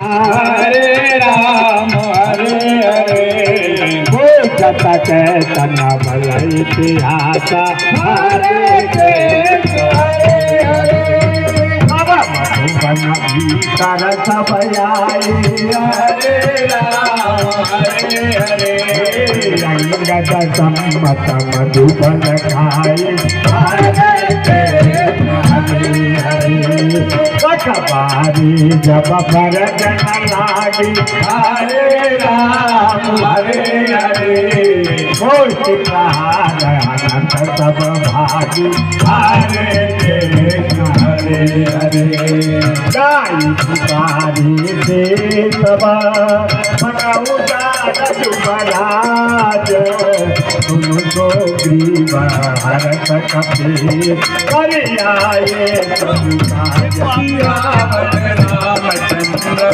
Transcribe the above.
हरे राम हरे हरे हो जत चैतन्य बल इतिहास हरे कृष्ण हरे हरे बाबा मधुबन भीतर सब आए हरे राम हरे हरे अंगद सम्मत मधुबन खाए हरे कृष्ण हरे हरे कटवारी जब भरजन लागी हरे राम हरे हरे घोष प्रहार अनंत सब भागी हरे कृष्ण हरे हरे गाई पुकारी दे सब जुबराज तुम को ग्रीव हरत कपी कर आए सब राम रामचंद्र